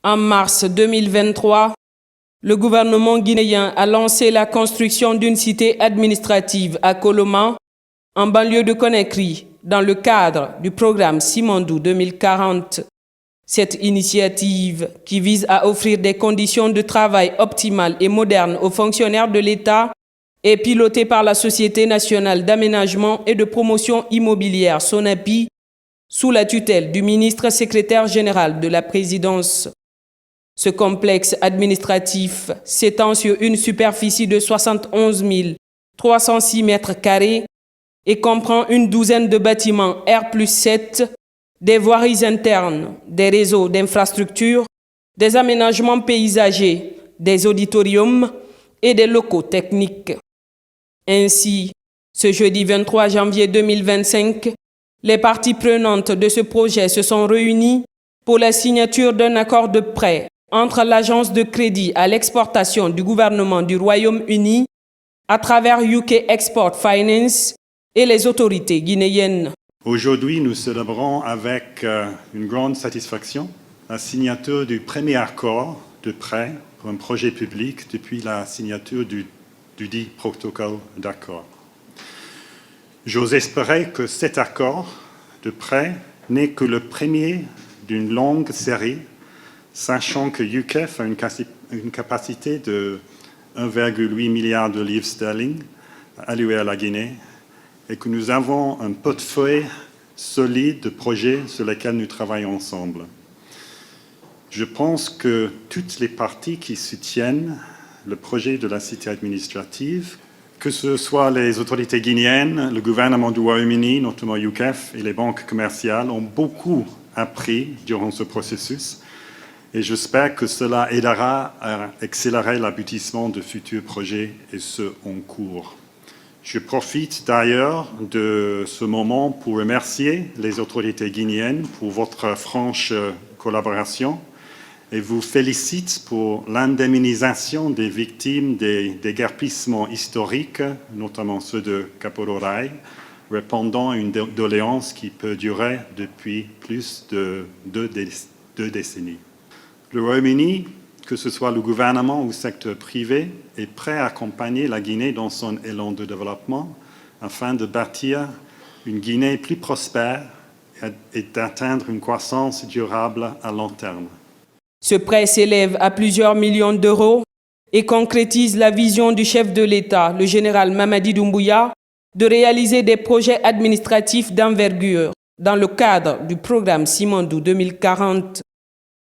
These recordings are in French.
En mars 2023, le gouvernement guinéen a lancé la construction d'une cité administrative à Koloma, en banlieue de Conakry, dans le cadre du programme Simandou 2040. Cette initiative, qui vise à offrir des conditions de travail optimales et modernes aux fonctionnaires de l'État, est pilotée par la Société nationale d'aménagement et de promotion immobilière SONAPI, sous la tutelle du ministre secrétaire général de la présidence. Ce complexe administratif s'étend sur une superficie de 71 306 mètres carrés et comprend une douzaine de bâtiments R+7, des voiries internes, des réseaux d'infrastructures, des aménagements paysagers, des auditoriums et des locaux techniques. Ainsi, ce jeudi 23 janvier 2025, les parties prenantes de ce projet se sont réunies pour la signature d'un accord de prêt entre l'Agence de crédit à l'exportation du gouvernement du Royaume-Uni à travers UK Export Finance et les autorités guinéennes. Aujourd'hui, nous célébrons avec une grande satisfaction la signature du premier accord de prêt pour un projet public depuis la signature du dit protocole d'accord. J'ose espérer que cet accord de prêt n'est que le premier d'une longue série, sachant que UKEF a une capacité de 1,8 milliard de livres sterling alloués à la Guinée et que nous avons un portefeuille solide de projets sur lesquels nous travaillons ensemble. Je pense que toutes les parties qui soutiennent le projet de la cité administrative, que ce soit les autorités guinéennes, le gouvernement du Royaume-Uni, notamment UKEF et les banques commerciales, ont beaucoup appris durant ce processus et j'espère que cela aidera à accélérer l'aboutissement de futurs projets et ceux en cours. Je profite d'ailleurs de ce moment pour remercier les autorités guinéennes pour votre franche collaboration et vous félicite pour l'indemnisation des victimes des déguerpissements historiques, notamment ceux de Kapororai, répondant à une doléance qui peut durer depuis plus de deux décennies. Le Royaume-Uni, que ce soit le gouvernement ou le secteur privé, est prêt à accompagner la Guinée dans son élan de développement afin de bâtir une Guinée plus prospère et d'atteindre une croissance durable à long terme. Ce prêt s'élève à plusieurs millions d'euros et concrétise la vision du chef de l'État, le général Mamadi Doumbouya, de réaliser des projets administratifs d'envergure dans le cadre du programme Simandou 2040.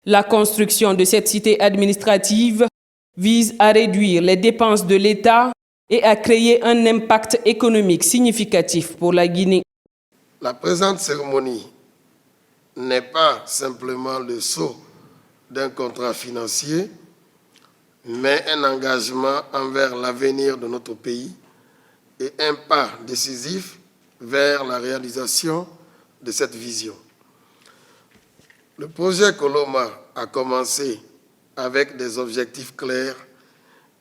La construction de cette cité administrative vise à réduire les dépenses de l'État et à créer un impact économique significatif pour la Guinée. La présente cérémonie n'est pas simplement le sceau d'un contrat financier, mais un engagement envers l'avenir de notre pays et un pas décisif vers la réalisation de cette vision. Le projet Koloma a commencé avec des objectifs clairs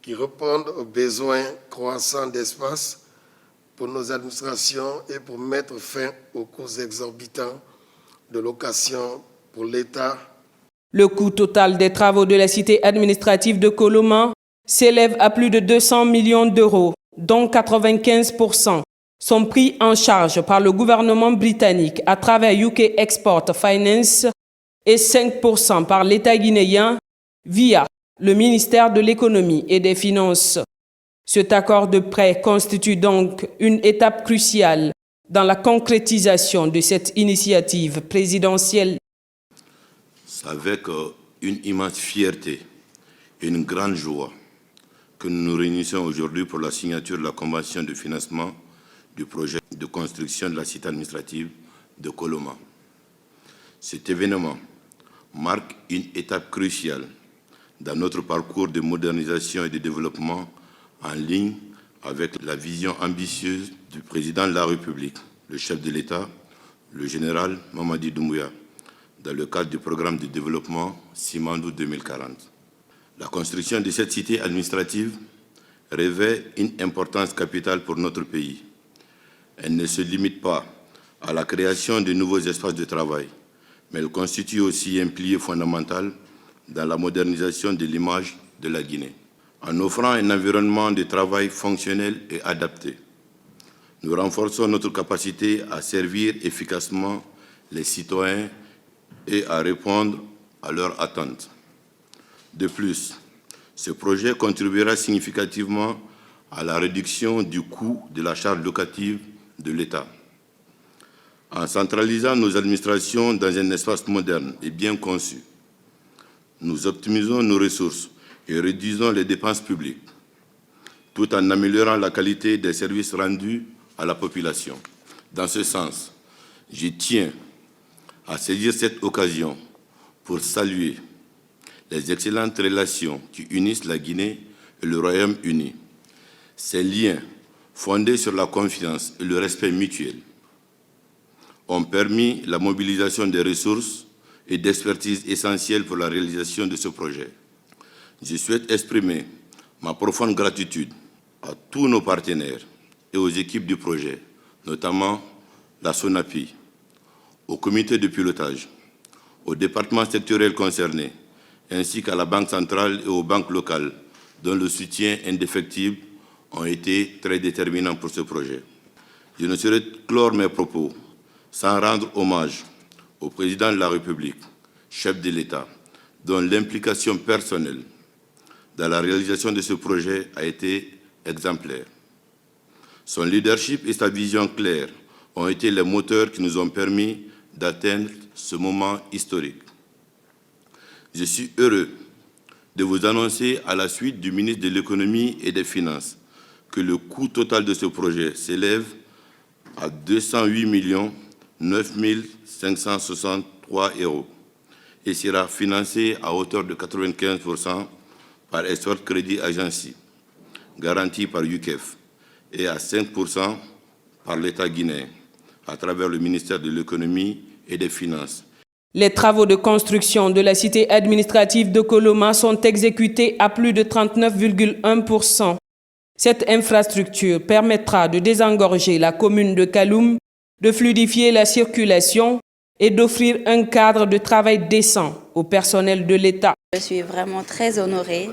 qui répondent aux besoins croissants d'espace pour nos administrations et pour mettre fin aux coûts exorbitants de location pour l'État. Le coût total des travaux de la cité administrative de Koloma s'élève à plus de 200 millions d'euros, dont 95% sont pris en charge par le gouvernement britannique à travers UK Export Finance et 5% par l'État guinéen via le ministère de l'Économie et des Finances. Cet accord de prêt constitue donc une étape cruciale dans la concrétisation de cette initiative présidentielle. C'est avec une immense fierté et une grande joie que nous nous réunissons aujourd'hui pour la signature de la convention de financement du projet de construction de la cité administrative de Koloma. Cet événement marque une étape cruciale dans notre parcours de modernisation et de développement en ligne avec la vision ambitieuse du président de la République, le chef de l'État, le général Mamadi Doumbouya, dans le cadre du programme de développement Simandou 2040. La construction de cette cité administrative revêt une importance capitale pour notre pays. Elle ne se limite pas à la création de nouveaux espaces de travail, mais elle constitue aussi un pilier fondamental dans la modernisation de l'image de la Guinée. En offrant un environnement de travail fonctionnel et adapté, nous renforçons notre capacité à servir efficacement les citoyens et à répondre à leurs attentes. De plus, ce projet contribuera significativement à la réduction du coût de la charge locative de l'État. En centralisant nos administrations dans un espace moderne et bien conçu, nous optimisons nos ressources et réduisons les dépenses publiques, tout en améliorant la qualité des services rendus à la population. Dans ce sens, je tiens à saisir cette occasion pour saluer les excellentes relations qui unissent la Guinée et le Royaume-Uni. Ces liens, fondés sur la confiance et le respect mutuel, ont permis la mobilisation des ressources et d'expertise essentielles pour la réalisation de ce projet. Je souhaite exprimer ma profonde gratitude à tous nos partenaires et aux équipes du projet, notamment la SONAPI, au comité de pilotage, aux départements sectoriels concernés, ainsi qu'à la Banque centrale et aux banques locales, dont le soutien indéfectible ont été très déterminants pour ce projet. Je ne saurais clore mes propos sans rendre hommage au président de la République, chef de l'État, dont l'implication personnelle dans la réalisation de ce projet a été exemplaire. Son leadership et sa vision claire ont été les moteurs qui nous ont permis d'atteindre ce moment historique. Je suis heureux de vous annoncer, à la suite du ministre de l'Économie et des Finances, que le coût total de ce projet s'élève à 208 9 563 € et sera financé à hauteur de 95% par Export Credit Agency, garanti par UKEF, et à 5% par l'État guinéen, à travers le ministère de l'Économie et des Finances. Les travaux de construction de la cité administrative de Koloma sont exécutés à plus de 39,1%. Cette infrastructure permettra de désengorger la commune de Kaloum, de fluidifier la circulation et d'offrir un cadre de travail décent au personnel de l'État. Je suis vraiment très honorée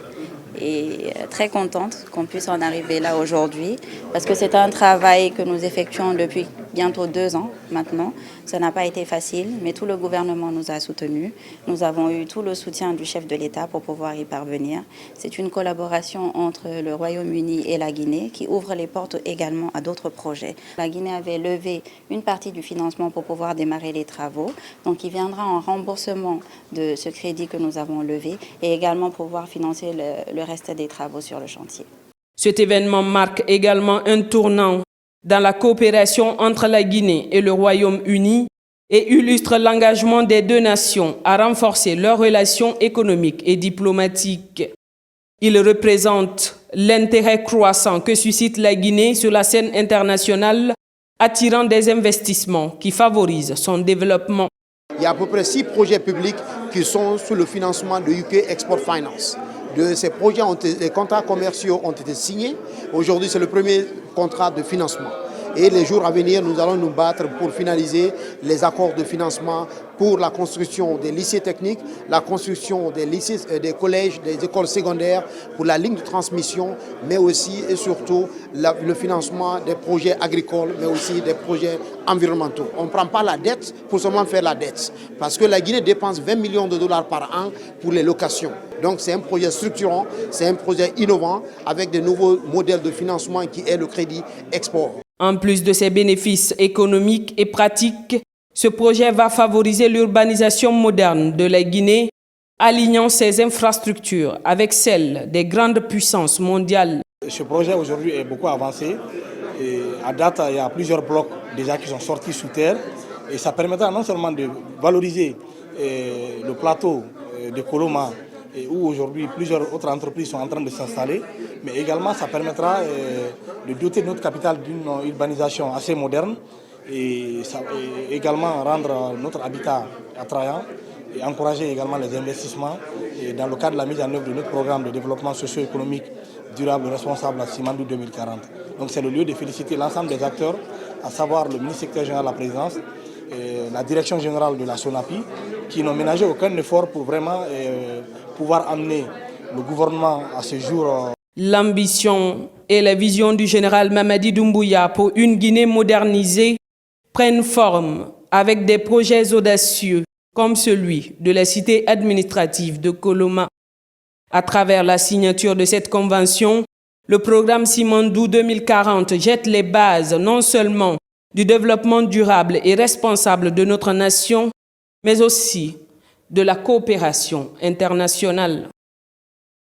et très contente qu'on puisse en arriver là aujourd'hui parce que c'est un travail que nous effectuons depuis bientôt 2 ans maintenant. Ça n'a pas été facile, mais tout le gouvernement nous a soutenus. Nous avons eu tout le soutien du chef de l'État pour pouvoir y parvenir. C'est une collaboration entre le Royaume-Uni et la Guinée qui ouvre les portes également à d'autres projets. La Guinée avait levé une partie du financement pour pouvoir démarrer les travaux, donc il viendra en remboursement de ce crédit que nous avons levé et également pouvoir financer le reste des travaux sur le chantier. Cet événement marque également un tournant dans la coopération entre la Guinée et le Royaume-Uni et illustre l'engagement des deux nations à renforcer leurs relations économiques et diplomatiques. Il représente l'intérêt croissant que suscite la Guinée sur la scène internationale, attirant des investissements qui favorisent son développement. Il y a à peu près 6 projets publics qui sont sous le financement de UK Export Finance. De ces projets, les contrats commerciaux ont été signés. Aujourd'hui, c'est le premier contrat de financement. Et les jours à venir, nous allons nous battre pour finaliser les accords de financement pour la construction des lycées techniques, la construction des lycées, des collèges, des écoles secondaires, pour la ligne de transmission, mais aussi et surtout le financement des projets agricoles, mais aussi des projets environnementaux. On ne prend pas la dette pour seulement faire la dette, parce que la Guinée dépense 20 millions de dollars par an pour les locations. Donc c'est un projet structurant, c'est un projet innovant, avec de nouveaux modèles de financement qui est le crédit export. En plus de ses bénéfices économiques et pratiques, ce projet va favoriser l'urbanisation moderne de la Guinée, alignant ses infrastructures avec celles des grandes puissances mondiales. Ce projet aujourd'hui est beaucoup avancé. Et à date, il y a plusieurs blocs déjà qui sont sortis sous terre. Et ça permettra non seulement de valoriser le plateau de Koloma, où aujourd'hui plusieurs autres entreprises sont en train de s'installer, mais également ça permettra de doter notre capitale d'une urbanisation assez moderne et également rendre notre habitat attrayant et encourager également les investissements dans le cadre de la mise en œuvre de notre programme de développement socio-économique durable responsable à Simandou 2040. Donc c'est le lieu de féliciter l'ensemble des acteurs, à savoir le ministre secrétaire général de la présidence, la direction générale de la SONAPI, qui n'ont ménagé aucun effort pour vraiment pouvoir amener le gouvernement à ce jour. L'ambition et la vision du général Mamadi Doumbouya pour une Guinée modernisée prennent forme avec des projets audacieux comme celui de la cité administrative de Koloma. À travers la signature de cette convention, le programme Simandou 2040 jette les bases non seulement du développement durable et responsable de notre nation, mais aussi de la coopération internationale.